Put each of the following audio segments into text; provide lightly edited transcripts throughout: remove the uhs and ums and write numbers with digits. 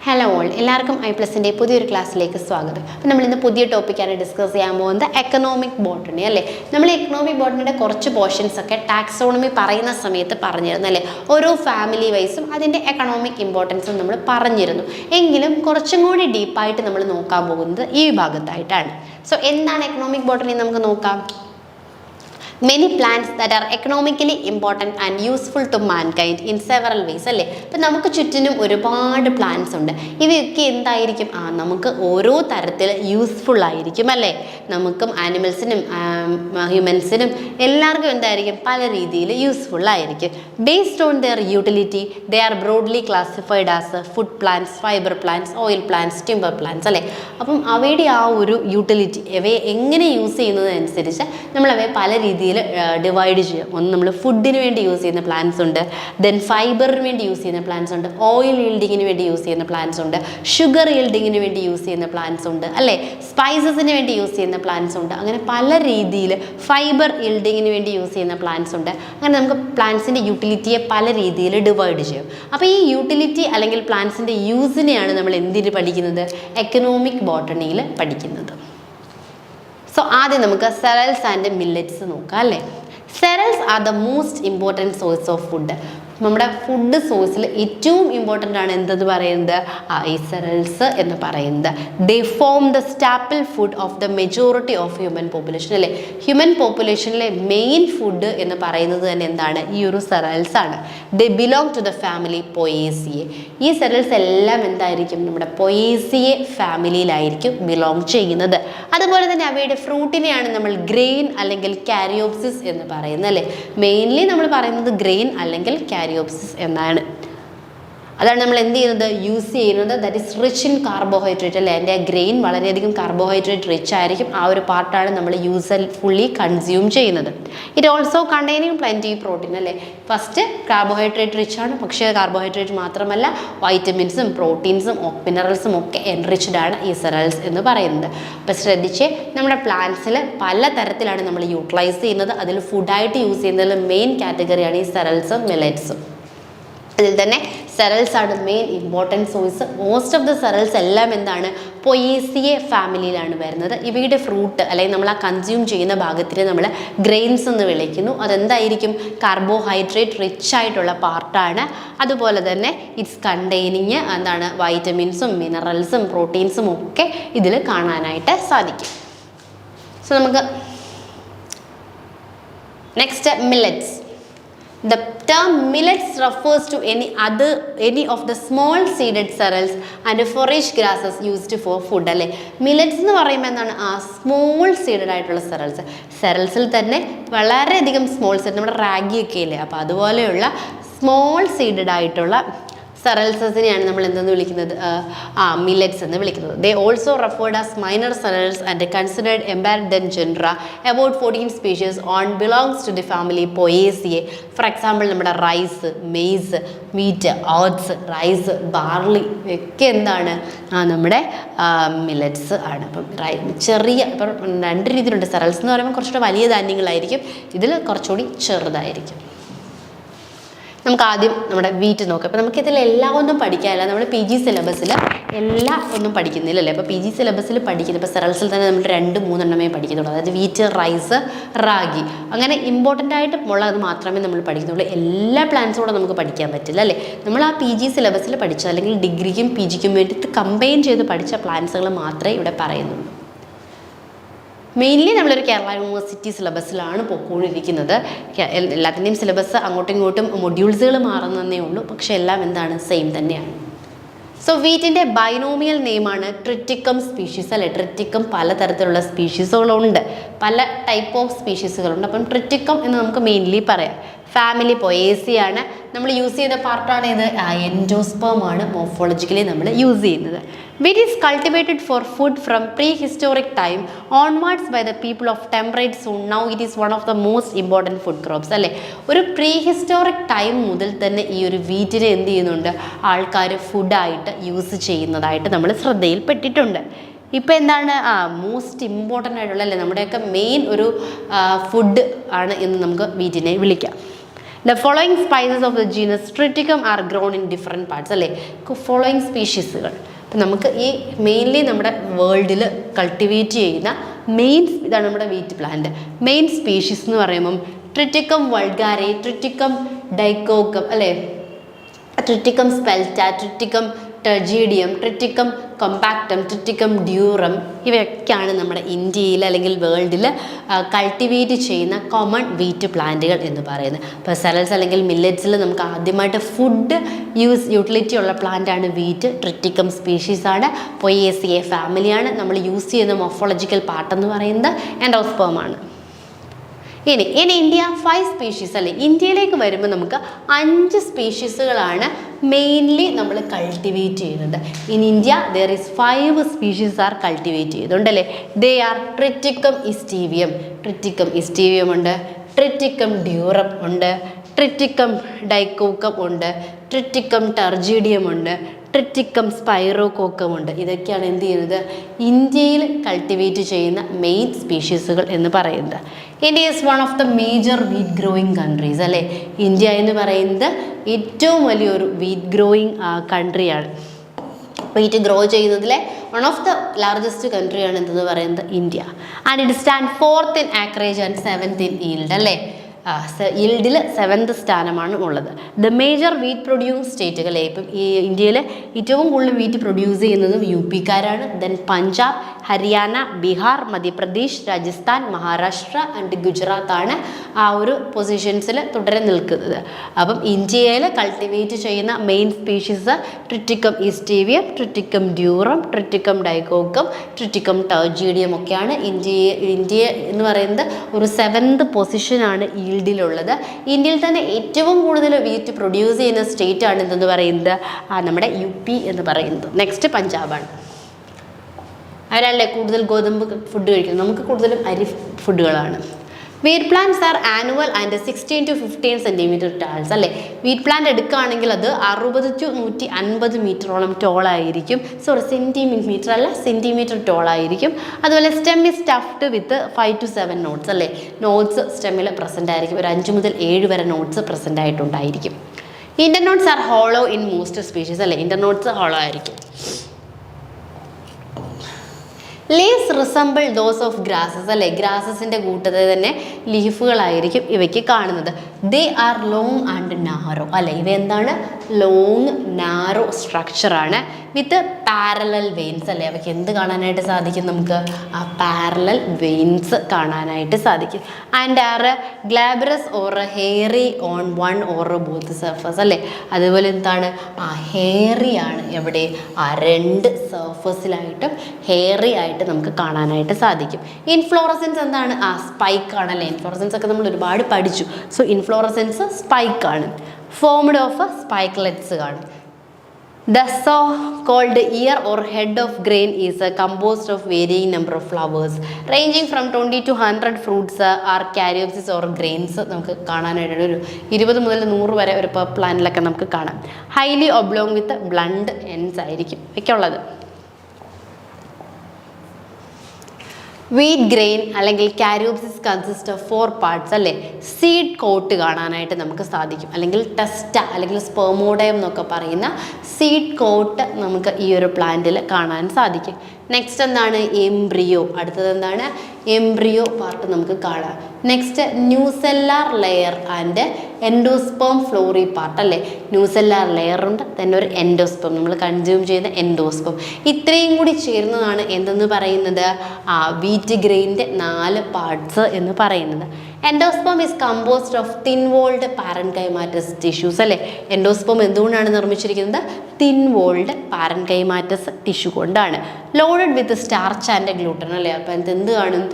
Hello all, എല്ലാവർക്കും ഐ+ൻ്റെ പുതിയൊരു ക്ലാസ്സിലേക്ക് സ്വാഗതം. അപ്പോൾ നമ്മളിന്ന് പുതിയ ടോപ്പിക്കാണ് ഡിസ്കസ് ചെയ്യാൻ പോകുന്നത് എക്കണോമിക് ബോട്ടണി അല്ലേ. നമ്മൾ എക്കണോമിക് ബോട്ടണിയുടെ കുറച്ച് പോർഷൻസ് ഒക്കെ ടാക്സോണമി പറയുന്ന സമയത്ത് പറഞ്ഞിരുന്നു അല്ലേ. ഓരോ ഫാമിലി വൈസും അതിൻ്റെ എക്കണോമിക് ഇമ്പോർട്ടൻസും നമ്മൾ പറഞ്ഞിരുന്നു. എങ്കിലും കുറച്ചും കൂടി ഡീപ്പായിട്ട് നമ്മൾ നോക്കാൻ പോകുന്നത് ഈ ഭാഗത്തായിട്ടാണ്. സോ എന്താണ് എക്കണോമിക് ബോട്ടണി നമുക്ക് നോക്കാം. Many plants that are economically important and useful to mankind in several ways അല്ലേ. ഇപ്പം നമുക്ക് ചുറ്റിനും ഒരുപാട് പ്ലാന്റ്സ് ഉണ്ട്. ഇവയൊക്കെ എന്തായിരിക്കും, നമുക്ക് ഓരോ തരത്തിൽ യൂസ്ഫുൾ ആയിരിക്കും അല്ലേ. നമുക്കും ആനിമൽസിനും ഹ്യൂമൻസിനും എല്ലാവർക്കും എന്തായിരിക്കും, പല രീതിയിൽ യൂസ്ഫുൾ ആയിരിക്കും. Based on their utility they are broadly classified as food plants, fibre plants, oil plants, timber plants അല്ലേ. അപ്പം അവയുടെ ആ ഒരു യൂട്ടിലിറ്റി, അവയെ എങ്ങനെ യൂസ് ചെയ്യുന്നതനുസരിച്ച് നമ്മൾ അവയെ പല രീതിയിൽ ഡിവൈഡ് ചെയ്യാം. ഒന്ന് നമ്മൾ ഫുഡിന് വേണ്ടി യൂസ് ചെയ്യുന്ന പ്ലാന്റ്സ് ഉണ്ട്, ദെൻ ഫൈബറിന് വേണ്ടി യൂസ് ചെയ്യുന്ന പ്ലാന്റ്സ് ഉണ്ട്, ഓയിൽ ഈൽഡിങ്ങിന് വേണ്ടി യൂസ് ചെയ്യുന്ന പ്ലാന്റ്സ് ഉണ്ട്, ഷുഗർ ഈൽഡിങ്ങിന് വേണ്ടി യൂസ് ചെയ്യുന്ന പ്ലാന്റ്സ് ഉണ്ട് അല്ലേ, സ്പൈസസിന് വേണ്ടി യൂസ് ചെയ്യുന്ന പ്ലാന്റ്സ് ഉണ്ട്. അങ്ങനെ പല രീതിയിൽ ഫൈബർ ഈൽഡിങ്ങിന് വേണ്ടി യൂസ് ചെയ്യുന്ന പ്ലാന്റ്സ് ഉണ്ട്. അങ്ങനെ നമുക്ക് പ്ലാന്റ്സിൻ്റെ യൂട്ടിലിറ്റിയെ പല രീതിയിൽ ഡിവൈഡ് ചെയ്യും. അപ്പോൾ ഈ യൂട്ടിലിറ്റി അല്ലെങ്കിൽ പ്ലാന്റ്സിൻ്റെ യൂസിനെയാണ് നമ്മൾ എന്തിന് പഠിക്കുന്നത്, എക്കണോമിക് ബോട്ടണിയിൽ പഠിക്കുന്നത്. സോ ആദ്യം നമുക്ക് സെറൽസ് ആൻഡ് മില്ലറ്റ്സ് നോക്കാം അല്ലേ. Cereals are the most important source of food. നമ്മുടെ ഫുഡ് സോഴ്സിൽ ഏറ്റവും ഇമ്പോർട്ടൻ്റ് ആണ് എന്തെന്ന് പറയുന്നത്, ഈ സെറൽസ് എന്ന് പറയുന്നത്. They form the staple food of the majority of human population അല്ലേ. ഹ്യൂമൻ പോപ്പുലേഷനിലെ മെയിൻ ഫുഡ് എന്ന് പറയുന്നത് തന്നെ എന്താണ്, ഈ ഒരു സെറൽസ് ആണ്. They belong to the family Poaceae. ഈ സെറൽസ് എല്ലാം എന്തായിരിക്കും, നമ്മുടെ പൊയേസിയെ ഫാമിലിയിലായിരിക്കും ബിലോങ് ചെയ്യുന്നത്. അതുപോലെ തന്നെ അവയുടെ ഫ്രൂട്ടിനെയാണ് നമ്മൾ ഗ്രെയിൻ അല്ലെങ്കിൽ കാരിയോപ്സിസ് എന്ന് പറയുന്നത് അല്ലേ. മെയിൻലി നമ്മൾ പറയുന്നത് ഗ്രെയിൻ അല്ലെങ്കിൽ കാരിയോപ്സിസ് എന്നാണ്. അതാണ് നമ്മൾ എന്ത് ചെയ്യുന്നത്, യൂസ് ചെയ്യുന്നത്. That is rich in carbohydrate അല്ലേ. അതിൻ്റെ ഗ്രെയിൻ വളരെയധികം കാർബോഹൈഡ്രേറ്റ് റിച്ച് ആയിരിക്കും. ആ ഒരു പാർട്ടാണ് നമ്മൾ ഫുള്ളി കൺസ്യൂം ചെയ്യുന്നത്. It also containing plenty protein അല്ലേ. ഫസ്റ്റ് കാർബോഹൈഡ്രേറ്റ് റിച്ച് ആണ്, പക്ഷേ കാർബോഹൈഡ്രേറ്റ് മാത്രമല്ല വൈറ്റമിൻസും പ്രോട്ടീൻസും മിനറൽസും ഒക്കെ എൻറിച്ച്ഡ് ആണ് ഈ സെറൽസ് എന്ന് പറയുന്നത്. അപ്പോൾ ശ്രദ്ധിച്ച്, നമ്മുടെ പ്ലാന്റ്സിൽ പല തരത്തിലാണ് നമ്മൾ യൂട്ടിലൈസ് ചെയ്യുന്നത്. അതിൽ ഫുഡായിട്ട് യൂസ് ചെയ്യുന്നതിൽ മെയിൻ കാറ്റഗറിയാണ് ഈ സെറൽസും മില്ലറ്റ്സും. അതിൽ തന്നെ സെറൽസ് ആണ് main important source. Most of the cereals എല്ലാം എന്താണ്, പൊയേസിയെ ഫാമിലിയിലാണ് വരുന്നത്. ഇവയുടെ ഫ്രൂട്ട് അല്ലെങ്കിൽ നമ്മൾ ആ കൺസ്യൂം ചെയ്യുന്ന ഭാഗത്തിന് നമ്മൾ ഗ്രെയിൻസ് എന്ന് വിളിക്കുന്നു. അതെന്തായിരിക്കും, കാർബോഹൈഡ്രേറ്റ് റിച്ച് ആയിട്ടുള്ള പാർട്ടാണ്. അതുപോലെ തന്നെ ഇറ്റ്സ് കണ്ടെയ്നിങ് എന്താണ്, വൈറ്റമിൻസും മിനറൽസും പ്രോട്ടീൻസും ഒക്കെ ഇതിൽ കാണാനായിട്ട് സാധിക്കും. സോ നമുക്ക് next millets. The term millets refers to any of the small seeded cereals and forage grasses used for food അല്ലേ. മില്ലറ്റ്സ് എന്ന് പറയുമ്പോൾ എന്താണ്, സ്മോൾ സീഡഡ് ആയിട്ടുള്ള സെറൽസിൽ തന്നെ വളരെയധികം സ്മോൾ സീഡ്, നമ്മുടെ റാഗി ഒക്കെ ഇല്ലേ, അപ്പോൾ അതുപോലെയുള്ള സ്മോൾ സീഡഡ് ആയിട്ടുള്ള സെറൽസസിനെയാണ് നമ്മൾ എന്തെന്ന് വിളിക്കുന്നത്, മില്ലറ്റ്സ് എന്ന് വിളിക്കുന്നത്. They also referred as minor cereals and considered embraced in genera. About 14 species on belongs to the family Poaceae. For example നമ്മുടെ rice, maize, wheat, oats, rice, barley ഒക്കെ എന്താണ്, നമ്മുടെ മില്ലറ്റ്സ് ആണ്. അപ്പം ചെറിയ, ഇപ്പം രണ്ട് രീതിയിലുണ്ട്. സെറൽസ് എന്ന് പറയുമ്പോൾ കുറച്ചുകൂടെ വലിയ ധാന്യങ്ങളായിരിക്കും, ഇതിൽ കുറച്ചുകൂടി ചെറുതായിരിക്കും. നമുക്ക് ആദ്യം നമ്മുടെ വീറ്റ് നോക്കാം. അപ്പോൾ നമുക്കിതിൽ എല്ലാം ഒന്നും പഠിക്കാനില്ല. നമ്മൾ PG സിലബസിൽ എല്ലാം ഒന്നും പഠിക്കുന്നില്ലല്ലേ. അപ്പോൾ PG സിലബസിൽ പഠിക്കുന്നത്, ഇപ്പോൾ സെറൽസിൽ തന്നെ നമ്മൾ 2-3 എണ്ണമേ പഠിക്കുന്നുള്ളൂ. അതായത് വീറ്റ്, റൈസ്, റാഗി, അങ്ങനെ ഇമ്പോർട്ടൻ്റ് ആയിട്ട് ഉള്ളത് മാത്രമേ നമ്മൾ പഠിക്കുന്നുള്ളൂ. എല്ലാ പ്ലാന്റ്സും കൂടെ നമുക്ക് പഠിക്കാൻ പറ്റില്ല അല്ലേ. നമ്മൾ ആ PG സിലബസിൽ പഠിച്ച അല്ലെങ്കിൽ ഡിഗ്രിക്കും PGക്കും വേണ്ടിയിട്ട് കമ്പൈൻ ചെയ്ത് പഠിച്ച പ്ലാന്റ്സുകൾ മാത്രമേ ഇവിടെ പറയുന്നുള്ളൂ. മെയിൻലി നമ്മളൊരു കേരള യൂണിവേഴ്സിറ്റി സിലബസിലാണ് പോയിക്കൊണ്ടിരിക്കുന്നത്. എല്ലാത്തിൻ്റെയും സിലബസ് അങ്ങോട്ടും ഇങ്ങോട്ടും മൊഡ്യൂൾസുകൾ മാറുന്നതേ ഉള്ളൂ, പക്ഷെ എല്ലാം എന്താണ്, സെയിം തന്നെയാണ്. സോ വീറ്റിൻ്റെ ബൈനോമിയൽ നെയിമാണ് ട്രിറ്റിക്കം സ്പീഷീസ് അല്ലേ. ട്രിറ്റിക്കം പലതരത്തിലുള്ള സ്പീഷീസുകളുണ്ട്, പല ടൈപ്പ് ഓഫ് സ്പീഷീസുകളുണ്ട്. അപ്പം ട്രിറ്റിക്കം എന്ന് നമുക്ക് മെയിൻലി പറയാം. ഫാമിലി പൊയേസിയാണ്. നമ്മൾ യൂസ് ചെയ്യുന്ന പാർട്ടാണ് ഇത്, എൻഡോസ്പേം ആണ് മോർഫോളജിക്കലി നമ്മൾ യൂസ് ചെയ്യുന്നത്. Wheat is cultivated for food from prehistoric time onwards by the people of temperate zone. Now it is one of the most important food crops അല്ലേ. ഒരു pre historic time മുതൽ തന്നെ ഈ ഒരു വീറ്റിനെ എന്ത് ചെയ്യുന്നുണ്ട്, ആൾക്കാർ ഫുഡായിട്ട് യൂസ് ചെയ്യുന്നതായിട്ട് നമ്മൾ ശ്രദ്ധയിൽപ്പെട്ടിട്ടുണ്ട്. ഇപ്പോൾ എന്താണ്, മോസ്റ്റ് ഇമ്പോർട്ടൻ്റ് ആയിട്ടുള്ള അല്ലേ, നമ്മുടെയൊക്കെ മെയിൻ ഒരു ഫുഡ് ആണ് എന്ന് നമുക്ക് വീറ്റിനെ വിളിക്കാം. The following spices of the genus Triticum R grown in different parts അല്ലേ. ഫോളോയിങ് സ്പീഷീസുകൾ അപ്പം നമുക്ക് ഈ മെയിൻലി നമ്മുടെ വേൾഡിൽ കൾട്ടിവേറ്റ് ചെയ്യുന്ന ഇതാണ് നമ്മുടെ വീറ്റ് പ്ലാന്റ്. മെയിൻ സ്പീഷീസ് എന്ന് പറയുമ്പം ട്രിറ്റിക്കം വൾഗാരെ, ട്രിറ്റിക്കം ഡൈക്കോക്കം അല്ലേ, ട്രിറ്റിക്കം സ്പെൽറ്റ, ട്രിറ്റിക്കം ടെർജീഡിയം, ട്രിറ്റിക്കം കൊമ്പാക്ടം, ട്രിറ്റിക്കം ഡ്യൂറം, ഇവയൊക്കെയാണ് നമ്മുടെ ഇന്ത്യയിൽ അല്ലെങ്കിൽ വേൾഡിൽ കൾട്ടിവേറ്റ് ചെയ്യുന്ന കോമൺ വീറ്റ് പ്ലാന്റുകൾ എന്ന് പറയുന്നത്. ഇപ്പോൾ സെറൽസ് അല്ലെങ്കിൽ മില്ലറ്റ്സിൽ നമുക്ക് ആദ്യമായിട്ട് ഫുഡ് യൂട്ടിലിറ്റി ഉള്ള പ്ലാന്റാണ് വീറ്റ്. ട്രിറ്റിക്കം സ്പീഷീസാണ്, പൊയേസിയെ ഫാമിലിയാണ്. നമ്മൾ യൂസ് ചെയ്യുന്ന മോർഫോളജിക്കൽ പാർട്ട് എന്ന് പറയുന്നത് എൻഡോസ്പേമാണ്. ഇനി ഇന്ത്യ 5 സ്പീഷീസ് അല്ലേ. ഇന്ത്യയിലേക്ക് വരുമ്പോൾ നമുക്ക് 5 സ്പീഷീസുകളാണ് മെയിൻലി നമ്മൾ കൾട്ടിവേറ്റ് ചെയ്യുന്നത്. In India there is 5 species are cultivate ചെയ്യുന്നുണ്ടല്ലേ. ദേ ആർ ട്രിറ്റിക്കം ഇസ്റ്റീവിയം ഉണ്ട്, ട്രിറ്റിക്കം ഡ്യൂറം ഉണ്ട്, ട്രിറ്റിക്കം ഡൈക്കോക്കം ഉണ്ട്, ട്രിറ്റിക്കം ടെർജീഡിയം ഉണ്ട്, ട്രിറ്റിക്കം സ്പൈറോകോക്കം ഉണ്ട്. ഇതൊക്കെയാണ് എന്ത് ചെയ്യുന്നത്, ഇന്ത്യയിൽ കൾട്ടിവേറ്റ് ചെയ്യുന്ന മെയിൻ സ്പീഷീസുകൾ എന്ന് പറയുന്നത്. India is one of the major wheat growing countries അല്ലേ. ഇന്ത്യ എന്ന് പറയുന്നത് ഏറ്റവും വലിയൊരു വീറ്റ് ഗ്രോയിങ് കൺട്രിയാണ്. വീറ്റ് ഗ്രോ ചെയ്യുന്നതിലെ വൺ ഓഫ് ദ ലാർജസ്റ്റ് കൺട്രിയാണ് എന്തെന്ന് പറയുന്നത് India. And it stand 4th in acreage and 7th in yield അല്ലേ. ഈൽഡിൽ 7th സ്ഥാനമാണ് ഉള്ളത്. ദ മേജർ വീറ്റ് പ്രൊഡ്യൂസ് സ്റ്റേറ്റുകൾ ഇപ്പം ഈ ഇന്ത്യയിൽ ഏറ്റവും കൂടുതൽ വീറ്റ് പ്രൊഡ്യൂസ് ചെയ്യുന്നതും UP-കാരാണ്. ദെൻ പഞ്ചാബ്, ഹരിയാന, ബീഹാർ, മധ്യപ്രദേശ്, രാജസ്ഥാൻ, മഹാരാഷ്ട്ര ആൻഡ് ഗുജറാത്താണ് ആ ഒരു പൊസിഷൻസിൽ തുടരെ നിൽക്കുന്നത്. അപ്പം ഇന്ത്യയിൽ കൾട്ടിവേറ്റ് ചെയ്യുന്ന main species triticum aestivum, triticum durum, triticum dicoccum, triticum turgidum ഒക്കെയാണ്. ഇന്ത്യ എന്ന് പറയുന്നത് ഒരു 7th പൊസിഷനാണ് ഈൽഡിലുള്ളത്. ഇന്ത്യയിൽ തന്നെ ഏറ്റവും കൂടുതൽ വീറ്റ് പ്രൊഡ്യൂസ് ചെയ്യുന്ന സ്റ്റേറ്റ് ആണ് എന്തെന്ന് പറയുന്നത് നമ്മുടെ UP എന്ന് പറയുന്നത്. നെക്സ്റ്റ് പഞ്ചാബാണ്. അവരല്ലേ കൂടുതൽ ഗോതമ്പ് ഫുഡ് കഴിക്കുന്നത്, നമുക്ക് കൂടുതലും അരി ഫുഡുകളാണ്. Wheat plants are annual and 16 to 15 centimetre talls അല്ലേ. വീറ്റ് പ്ലാന്റ് എടുക്കുകയാണെങ്കിൽ അത് 60 to 150 മീറ്ററോളം ടോളായിരിക്കും. സെൻറ്റിമീറ്റർ അല്ല, സെൻറ്റിമീറ്റർ ടോളായിരിക്കും. അതുപോലെ stem is stuffed with 5 to 7 nodes അല്ലേ. നോട്ട്സ് സ്റ്റെമ്മിൽ പ്രസൻ്റ് ആയിരിക്കും. ഒരു 5 മുതൽ 7 വരെ നോട്ട്സ് പ്രസൻ്റ് ആയിട്ടുണ്ടായിരിക്കും. Internodes are hollow in most species അല്ലേ. ഇന്റർനോട്ട്സ് ഹോളോ ആയിരിക്കും. Leaves resemble those of grasses അല്ലേ. ഗ്രാസസിൻ്റെ കൂട്ടത്തിൽ തന്നെ ലീഫുകളായിരിക്കും ഇവയ്ക്ക് കാണുന്നത്. They are long and narrow അല്ലേ. ഇവ എന്താണ്, ലോങ് നാരോ സ്ട്രക്ചറാണ് വിത്ത് പാരലൽ വെയിൻസ് അല്ലേ. അവയ്ക്ക് എന്ത് കാണാനായിട്ട് സാധിക്കും, നമുക്ക് ആ പാരലൽ വെയിൻസ് കാണാനായിട്ട് സാധിക്കും. And are glabrous or hairy on 1 or both surface അല്ലേ. അതുപോലെ എന്താണ്, ആ ഹെയറി ആണ് എവിടെ, ആ 2 സർഫസിലായിട്ടും ഹെയറി ആയിട്ട് നമുക്ക് കാണാനായിട്ട് സാധിക്കും. ഇൻഫ്ലോറസൻസ് എന്താണ്, ആ സ്പൈക്ക് ആണല്ലേ. ഇൻഫ്ലോറസൻസ് ഒക്കെ നമ്മൾ ഒരുപാട് പഠിച്ചു. സോ ഇൻഫ്ലോറസൻസ് സ്പൈക്ക് ആണ്, ഫോംഡ് ഓഫ് സ്പൈക്ലെറ്റ്സ് കാണും. The so-called ear or head of grain is composed of varying number of flowers ranging from 20 to 100 fruits or caryopsis or grains. നമുക്ക് കാണാനായിട്ട് ഒരു 20 മുതൽ 100 വരെ ഒരു പ്ലാന്റിലൊക്കെ നമുക്ക് കാണാം. ഹൈലി ഒബ്ലോങ് വിത്ത് ബ്ലണ്ട് എൻഡ്സ് ആയിരിക്കും ഒക്കെ ഉള്ളത്. വീറ്റ് ഗ്രെയിൻ അല്ലെങ്കിൽ കാരിയോപ്സിസ് കൺസിസ്റ്റ് ഓഫ് 4 പാർട്സ് അല്ലേ. സീഡ് കോട്ട് കാണാനായിട്ട് നമുക്ക് സാധിക്കും, അല്ലെങ്കിൽ ടെസ്റ്റ അല്ലെങ്കിൽ സ്പെർമോഡയം എന്നൊക്കെ പറയുന്ന സീഡ് കോട്ട് നമുക്ക് ഈ ഒരു പ്ലാന്റിൽ കാണാൻ സാധിക്കും. നെക്സ്റ്റ് എന്താണ്, എംബ്രിയോ. അടുത്തത് എന്താണ്, എംബ്രിയോ പാർട്ട് നമുക്ക് കാണാം. Next nucellar layer and endosperm floury part അല്ലേ. ന്യൂസെല്ലാർ ലെയർ ഉണ്ട്, തന്നെ ഒരു എൻഡോസ്പേം, നമ്മൾ കൺസ്യൂം ചെയ്യുന്ന എൻഡോസ്പേം. ഇത്രയും കൂടി ചേർന്നതാണ് എന്തെന്ന് പറയുന്നത്, വീറ്റ് ഗ്രെയിൻ്റെ 4 പാർട്സ് എന്ന് പറയുന്നത്. Endosperm is composed of thin walled parenchymatous tissues അല്ലേ. എൻഡോസ്പേം എന്തുകൊണ്ടാണ് നിർമ്മിച്ചിരിക്കുന്നത്, തിൻ വോൾഡ് പാരൻകൈമാറ്റസ് ടിഷ്യൂ കൊണ്ടാണ്. Loaded with starch and gluten അല്ലേ. അപ്പോൾ എന്ത് കാണും,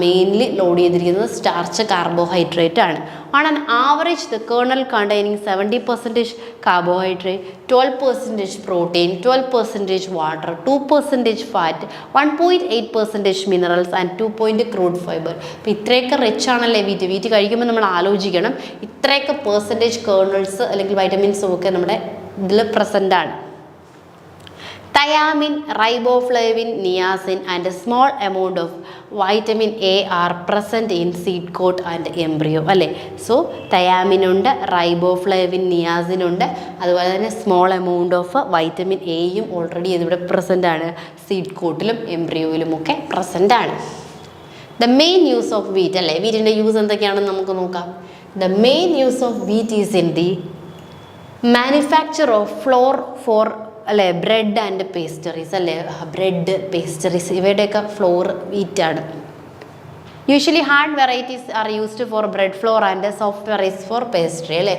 മെയിൻലി ലോഡ് ചെയ്തിരിക്കുന്നത് സ്റ്റാർച്ച്, കാർബോഹൈഡ്രേറ്റ് ആണ്. On an average, the kernel containing 70% carbohydrate, 12% protein, 12% water, 2% fat, 1.8% minerals and 2 crude fiber. അപ്പോൾ ഇത്രയൊക്കെ റിച്ച് ആണല്ലേ വീറ്റ് കഴിക്കുമ്പോൾ നമ്മൾ ആലോചിക്കണം, ഇത്രയൊക്കെ പെർസെൻറ്റേജ് കേർണൽസ് അല്ലെങ്കിൽ വൈറ്റമിൻസും ഒക്കെ നമ്മുടെ ഇതിൽ പ്രസൻ്റ് ആണ്. Thiamine, riboflavin, niacin and a small amount of vitamin A are present in seed coat and embryo അല്ലേ. സോ തയാമിൻ ഉണ്ട്, റൈബോഫ്ലേവിൻ, നിയാസിൻ ഉണ്ട്, അതുപോലെ തന്നെ സ്മോൾ എമൗണ്ട് ഓഫ് വൈറ്റമിൻ എയും ഓൾറെഡി ഇതിവിടെ പ്രസൻ്റ് ആണ്, സീഡ് കോട്ടിലും എംബ്രിയോയിലും ഒക്കെ പ്രസൻ്റ് ആണ്. The main use of wheat അല്ലേ, വീറ്റിൻ്റെ യൂസ് എന്തൊക്കെയാണെന്ന് നമുക്ക് നോക്കാം. The main use of wheat is in the manufacture of flour for അല്ലേ ബ്രെഡ് ആൻഡ് പേസ്റ്ററീസ് അല്ലേ, ബ്രെഡ് പേസ്റ്ററീസ് ഇവയുടെയൊക്കെ ഫ്ലോർ വീറ്റാണ്. Usually hard varieties are used for bread flour and soft varieties four pastry അല്ലേ.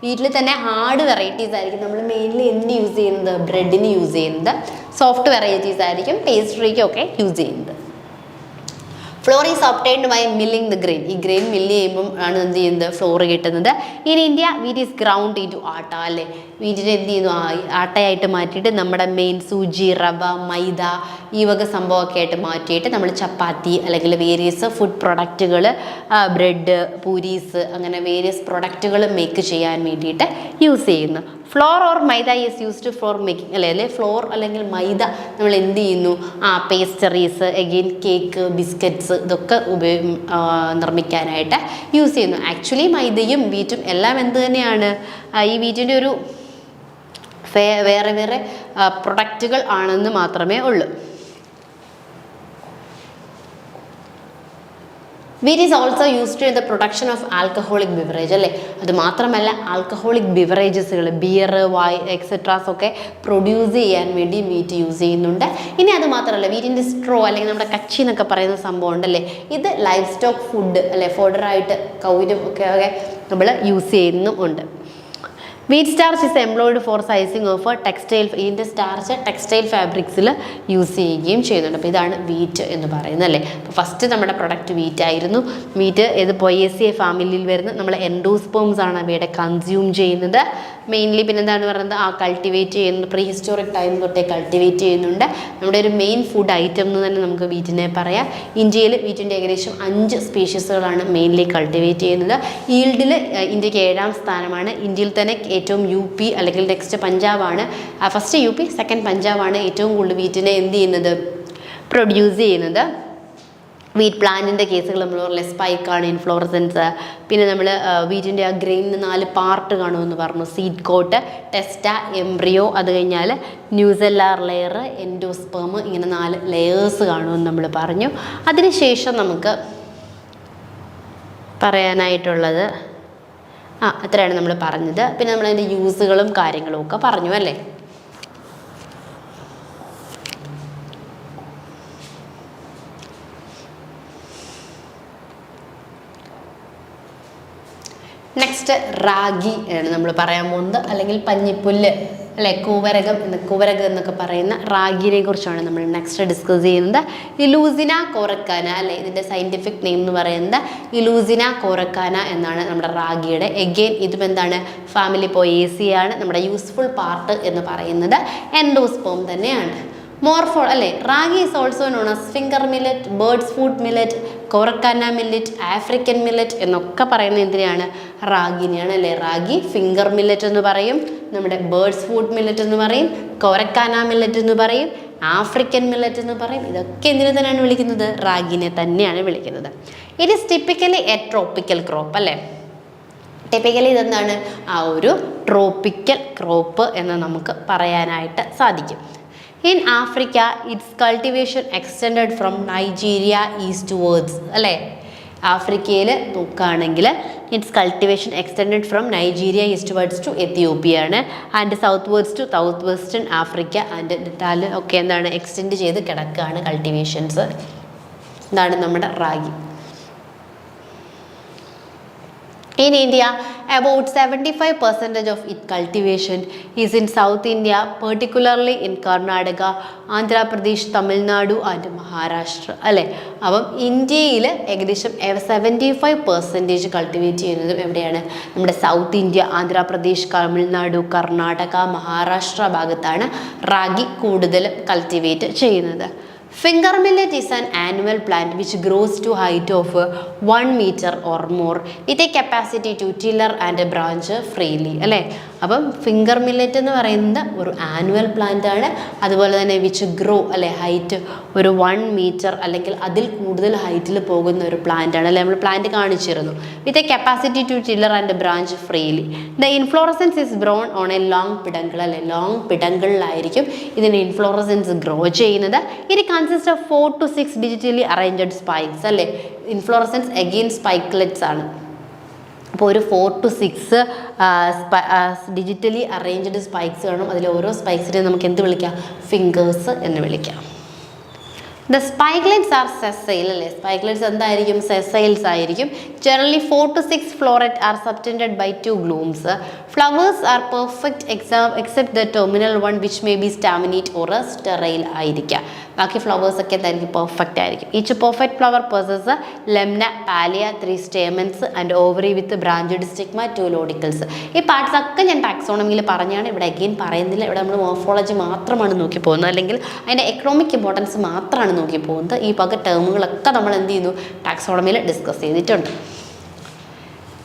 വീട്ടിൽ തന്നെ hard varieties ആയിരിക്കും നമ്മൾ mainly എന്ത് യൂസ് ചെയ്യുന്നത്, ബ്രെഡിന് യൂസ് ചെയ്യുന്നത്. സോഫ്റ്റ് വെറൈറ്റീസ് ആയിരിക്കും പേസ്ട്രിക്കൊക്കെ യൂസ് ചെയ്യുന്നത്. Flour is obtained by milling the grain. ഈ ഗ്രെയിൻ മില്ല് ചെയ്യുമ്പം ആണ് എന്ത് ചെയ്യുന്നത്, ഫ്ലോർ കിട്ടുന്നത്. In India wheat is ground into atta അല്ലേ, വീറ്റിനെ എന്ത് ചെയ്യുന്നു, ആട്ടയായിട്ട് മാറ്റിയിട്ട് നമ്മുടെ മെയിൻ സൂചി, റവ, മൈദ ഈ വക സംഭവമൊക്കെ ആയിട്ട് മാറ്റിയിട്ട് നമ്മൾ ചപ്പാത്തി അല്ലെങ്കിൽ വേരിയസ് ഫുഡ് പ്രൊഡക്റ്റുകൾ, ബ്രെഡ്, പൂരീസ് അങ്ങനെ വേരിയസ് പ്രൊഡക്റ്റുകൾ മേക്ക് ചെയ്യാൻ വേണ്ടിയിട്ട് യൂസ് ചെയ്യുന്നു. Floor or maida is used for making അല്ലേ ഫ്ലോർ അല്ലെങ്കിൽ മൈദ നമ്മൾ എന്ത് ചെയ്യുന്നു, പേസ്റ്ററീസ്, എഗെയിൻ കേക്ക്, ബിസ്ക്കറ്റ്സ് ഇതൊക്കെ നിർമ്മിക്കാനായിട്ട് യൂസ് ചെയ്യുന്നു. ആക്ച്വലി മൈദയും വീറ്റും എല്ലാം എന്ത് തന്നെയാണ്, ഈ വീറ്റിൻ്റെ ഒരു വേറെ വേറെ പ്രൊഡക്റ്റുകൾ ആണെന്ന് മാത്രമേ ഉള്ളൂ. Wheat is also used in the production of alcoholic beverage അല്ലേ. അത് മാത്രമല്ല ആൽക്കഹോളിക് ബിവറേജസുകൾ, ബിയർ, വൈൻ എക്സെട്രാസ് ഒക്കെ പ്രൊഡ്യൂസ് ചെയ്യാൻ വേണ്ടി വീറ്റ് യൂസ് ചെയ്യുന്നുണ്ട്. ഇനി അത് മാത്രമല്ല വീറ്റിൻ്റെ സ്ട്രോ അല്ലെങ്കിൽ നമ്മുടെ കച്ചി എന്നൊക്കെ പറയുന്ന സംഭവം ഉണ്ടല്ലേ, ഇത് ലൈഫ് സ്റ്റോക്ക് ഫുഡ് അല്ലെ, ഫോഡറായിട്ട് കൗരും ഒക്കെ നമ്മൾ യൂസ് ചെയ്യുന്നുമുണ്ട്. Wheat starch is employed for sizing of textile. ഇതിൻ്റെ സ്റ്റാർച്ച് ടെക്സ്റ്റൈൽ ഫാബ്രിക്സിൽ യൂസ് ചെയ്യുകയും ചെയ്യുന്നുണ്ട്. അപ്പോൾ ഇതാണ് വീറ്റ് എന്ന് പറയുന്നത് അല്ലേ. അപ്പോൾ ഫസ്റ്റ് നമ്മുടെ പ്രൊഡക്റ്റ് വീറ്റ് ആയിരുന്നു. വീറ്റ് ഇത് പൊയേസിയ ഫാമിലിയിൽ വരുന്ന നമ്മൾ എൻഡോസ്പേംസ് ആണ് അവയുടെ കൺസ്യൂം ചെയ്യുന്നത് മെയിൻലി. പിന്നെ എന്താണ് പറയുന്നത്, കൾട്ടിവേറ്റ് ചെയ്യുന്നത് പ്രീ ഹിസ്റ്റോറിക് ടൈം തൊട്ടേ കൾട്ടിവേറ്റ് ചെയ്യുന്നുണ്ട്. നമ്മുടെ ഒരു മെയിൻ ഫുഡ് ഐറ്റം എന്ന് തന്നെ നമുക്ക് വീറ്റിനെ പറയാം. ഇന്ത്യയിൽ വീറ്റിൻ്റെ ഏകദേശം 5 സ്പീഷീസുകളാണ് മെയിൻലി കൾട്ടിവേറ്റ് ചെയ്യുന്നത്. ഈൽഡിൽ ഇന്ത്യക്ക് 7ാം സ്ഥാനമാണ്. ഇന്ത്യയിൽ തന്നെ ഏറ്റവും UP അല്ലെങ്കിൽ നെക്സ്റ്റ് പഞ്ചാബാണ്. ഫസ്റ്റ് UP, സെക്കൻഡ് പഞ്ചാബാണ് ഏറ്റവും കൂടുതൽ വീറ്റിനെ എന്ത് ചെയ്യുന്നത്, പ്രൊഡ്യൂസ് ചെയ്യുന്നത്. വീറ്റ് പ്ലാന്റിൻ്റെ കേസുകൾ നമ്മൾ പറഞ്ഞ സ്പൈക്കാണ്, ഇൻഫ്ലോറസൻസ്. പിന്നെ നമ്മൾ വീറ്റിൻ്റെ ആ ഗ്രെയിനിന് 4 പാർട്ട് കാണുമെന്ന് പറഞ്ഞു. സീഡ് കോട്ട്, ടെസ്റ്റ, എംബ്രിയോ, അത് കഴിഞ്ഞാൽ ന്യൂസെല്ലാർ ലെയർ, എൻഡോസ്പേം, ഇങ്ങനെ 4 ലെയേഴ്സ് കാണുമെന്ന് നമ്മൾ പറഞ്ഞു. അതിനുശേഷം നമുക്ക് പറയാനായിട്ടുള്ളത് അത്രയാണ് നമ്മൾ പറഞ്ഞത്. പിന്നെ നമ്മളതിൻ്റെ യൂസുകളും കാര്യങ്ങളും ഒക്കെ പറഞ്ഞു അല്ലേ. നെക്സ്റ്റ് റാഗി ആണ് നമ്മൾ പറയാൻ പോകുന്നത്, അല്ലെങ്കിൽ പഞ്ഞിപ്പുല്ല് അല്ലെ, കൂവരകം എന്നൊക്കെ പറയുന്ന റാഗിനെ കുറിച്ചാണ് നമ്മൾ നെക്സ്റ്റ് ഡിസ്കസ് ചെയ്യുന്നത്. ഇലൂസിന കോറക്കാന അല്ലെ, ഇതിൻ്റെ സയൻറ്റിഫിക് നെയിം എന്ന് പറയുന്നത് ഇലൂസിന കോറക്കാന എന്നാണ് നമ്മുടെ റാഗിയുടെ. എഗെയിൻ ഇതും എന്താണ്, ഫാമിലി പൊയേസിയാണ്. നമ്മുടെ യൂസ്ഫുൾ പാർട്ട് എന്ന് പറയുന്നത് എൻഡോസ്പേം തന്നെയാണ്. മോർഫോ അല്ലേ, ragi is also known as finger millet, birds food millet, coracana millet, African millet എന്നൊക്കെ പറയുന്നത് എന്തിനാണ്, റാഗിനെയാണ് അല്ലേ. റാഗി ഫിംഗർ മില്ലറ്റ് എന്ന് പറയും, നമ്മുടെ ബേർഡ്സ് ഫുഡ് മില്ലറ്റ് എന്ന് പറയും, കോറക്കാന മില്ലറ്റ് എന്ന് പറയും, ആഫ്രിക്കൻ മില്ലറ്റ് എന്ന് പറയും. ഇതൊക്കെ എന്തിനെ തന്നെയാണ് വിളിക്കുന്നത്, റാഗിനെ തന്നെയാണ് വിളിക്കുന്നത്. It is typically A tropical crop അല്ലേ. ടിപ്പിക്കലി ഇതെന്താണ്, ഒരു ട്രോപ്പിക്കൽ ക്രോപ്പ് എന്ന് നമുക്ക് പറയാനായിട്ട് സാധിക്കും. In Africa, its cultivation extended from Nigeria eastwards അല്ലേ. ആഫ്രിക്കയിൽ നോക്കുകയാണെങ്കിൽ its cultivation extended from Nigeria eastwards to Ethiopia ആണ്. And southwards to south western Africa and Natal ഒക്കെ എന്താണ് എക്സ്റ്റെൻഡ് ചെയ്ത് കിടക്കുകയാണ് കൾട്ടിവേഷൻസ്. ഇതാണ് നമ്മുടെ ragi. In India, about 75% of its cultivation is in South India, particularly in Karnataka, Andhra Pradesh, Tamil Nadu and Maharashtra. അല്ലേ, അപ്പം ഇന്ത്യയിൽ ഏകദേശം 75% കൾട്ടിവേറ്റ് ചെയ്യുന്നത് എവിടെയാണ്, നമ്മുടെ സൗത്ത് ഇന്ത്യ, ആന്ധ്രാപ്രദേശ്, തമിഴ്നാടു, കർണാടക, മഹാരാഷ്ട്ര ഭാഗത്താണ് റാഗി കൂടുതൽ കൾട്ടിവേറ്റ് ചെയ്യുന്നത്. Finger millet is an annual plant which grows to height of 1 meter or more with a capacity to tiller and branch freely അല്ലേ. അപ്പം ഫിംഗർ മില്ലറ്റ് എന്ന് പറയുന്നത് ഒരു ആനുവൽ പ്ലാന്റ് ആണ്. അതുപോലെ തന്നെ വിച്ച് ഗ്രോ അല്ലെ ഹൈറ്റ് ഒരു 1 മീറ്റർ അല്ലെങ്കിൽ അതിൽ കൂടുതൽ ഹൈറ്റിൽ പോകുന്ന ഒരു പ്ലാന്റ് ആണ് അല്ലെ. നമ്മൾ പ്ലാന്റ് കാണിച്ചിരുന്നു. With a capacity to tiller and branch freely. The inflorescence is borne on a long peduncle അല്ലെ. ലോങ് പിടങ്കിളിലായിരിക്കും ഇതിന് ഇൻഫ്ലോറസൻസ് ഗ്രോ ചെയ്യുന്നത്. It consist of 4 to 6 digitally arranged spikes അല്ലെ. ഇൻഫ്ലോറസൻസ് അഗെയിൻ സ്പൈക്ലെറ്റ്സ് ആണ്. അപ്പോൾ ഒരു 4 to 6 ഡിജിറ്റലി അറേഞ്ച്ഡ് സ്പൈക്സ് കാണും. അതിൽ ഓരോ സ്പൈക്സിനെ നമുക്ക് എന്ത് വിളിക്കാം? ഫിംഗേഴ്സ് എന്ന് വിളിക്കാം. ദ സ്പൈക്ലെറ്റ്സ് ആർ സെസൈൽ അല്ലേ. സ്പൈക്ലെറ്റ്സ് എന്തായിരിക്കും? സെസൈൽസ് ആയിരിക്കും. Generally 4 to 6 floret are subtended by 2 glumes. Flowers are perfect except the terminal one which may be staminate or sterile ആയിരിക്കാം. ബാക്കി ഫ്ലവേഴ്സ് ഒക്കെ എന്തായിരിക്കും? പെർഫെക്റ്റ് ആയിരിക്കും. Each perfect flower possess lemma, palea, 3 stamens and ovary with branched stigma, 2 lodicules. ഈ parts ഒക്കെ ഞാൻ ടാക്സോണമിയിൽ പറഞ്ഞാണ്. ഇവിടെ അഗെയിൻ പറയുന്നില്ല. ഇവിടെ നമ്മൾ മോർഫോളജി മാത്രമാണ് നോക്കി പോകുന്നത്, അല്ലെങ്കിൽ അതിൻ്റെ എക്കണോമിക് ഇമ്പോർട്ടൻസ് മാത്രമാണ് നോക്കി പോകുന്നത്. ഈ വക ടേമുകളൊക്കെ നമ്മൾ എന്ത് ചെയ്യുന്നു? ടാക്സോണമിയിൽ ഡിസ്കസ് ചെയ്തിട്ടുണ്ട്.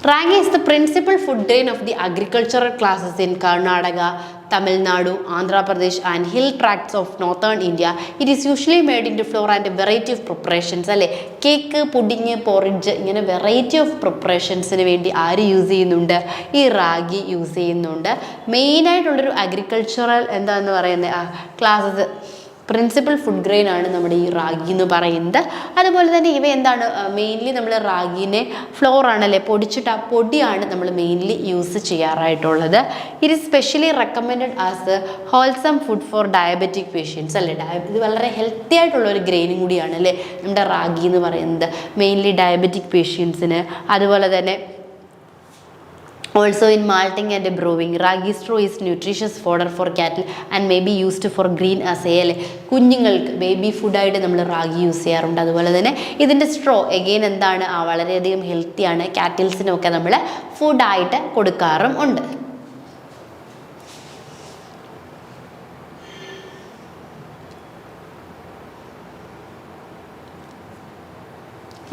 Ragi is the principal food grain of the agricultural classes in Karnataka, Tamil Nadu, Andhra Pradesh and hill tracts of northern India. It is usually made into flour and a variety of preparations. അല്ലേ, cake, pudding, porridge, ഇങ്ങനെ variety of പ്രിപ്പറേഷൻസിന് വേണ്ടി ആര് use ചെയ്യുന്നുണ്ട്? ഈ ragi use ചെയ്യുന്നുണ്ട്. മെയിനായിട്ടുള്ളൊരു agricultural എന്താന്ന് പറയുന്നത് classes principal food grain ആണ് നമ്മുടെ ഈ റാഗി എന്ന് പറയുന്നത്. അതുപോലെ തന്നെ ഇവ എന്താണ്? മെയിൻലി നമ്മൾ റാഗിനെ ഫ്ലോർ ആണല്ലേ, പൊടിച്ചിട്ട് ആ പൊടിയാണ് നമ്മൾ മെയിൻലി യൂസ് ചെയ്യാറായിട്ടുള്ളത്. It is specially recommended as wholesome food for diabetic patients അല്ലേ. ഇത് വളരെ ഹെൽത്തി ആയിട്ടുള്ള ഒരു ഗ്രെയിനും കൂടിയാണ് അല്ലേ നമ്മുടെ റാഗി എന്ന് പറയുന്നത്. മെയിൻലി ഡയബറ്റിക് പേഷ്യൻസിന്, അതുപോലെ തന്നെ also in malting and brewing. Ragi straw is nutritious fodder for cattle and may be used for green assay അല്ലേ. കുഞ്ഞുങ്ങൾക്ക് ബേബി ഫുഡായിട്ട് നമ്മൾ റാഗി യൂസ് ചെയ്യാറുണ്ട്. അതുപോലെ തന്നെ ഇതിൻ്റെ സ്ട്രോ എഗെയിൻ എന്താണ്? വളരെയധികം ഹെൽത്തിയാണ്. കാറ്റിൽസിനൊക്കെ നമ്മൾ ഫുഡായിട്ട് കൊടുക്കാറും ഉണ്ട്.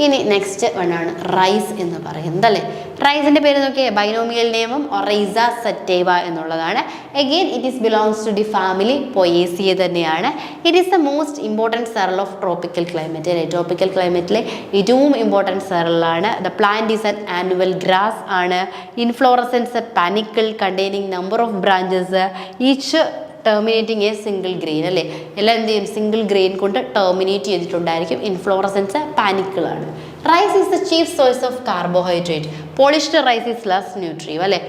ഇനി നെക്സ്റ്റ് വണ്ണാണ് റൈസ് എന്ന് പറയുന്നത് അല്ലേ. റൈസിൻ്റെ പേര് നോക്കിയാൽ ബൈനോമിയൽ നെയിമും ഒറൈസ സറ്റേവ എന്നുള്ളതാണ്. Again it is belongs to the family poaceae തന്നെയാണ്. It is the most important cereal of tropical climate അല്ലേ. ട്രോപ്പിക്കൽ ക്ലൈമറ്റിലെ ഏറ്റവും ഇമ്പോർട്ടൻറ്റ് സെറലാണ്. The plant is an annual grass ആണ്. Inflorescence panicle containing number of branches each terminating a single grain അല്ലേ. എല്ലാം എന്ത് ചെയ്യും? സിംഗിൾ ഗ്രെയിൻ കൊണ്ട് ടെർമിനേറ്റ് ചെയ്തിട്ടുണ്ടായിരിക്കും. ഇൻഫ്ലോറസൻസ് പാനിക്കിളാണ്. Rice is the chief source of carbohydrate. Polished rice is less nutritive അല്ലേ.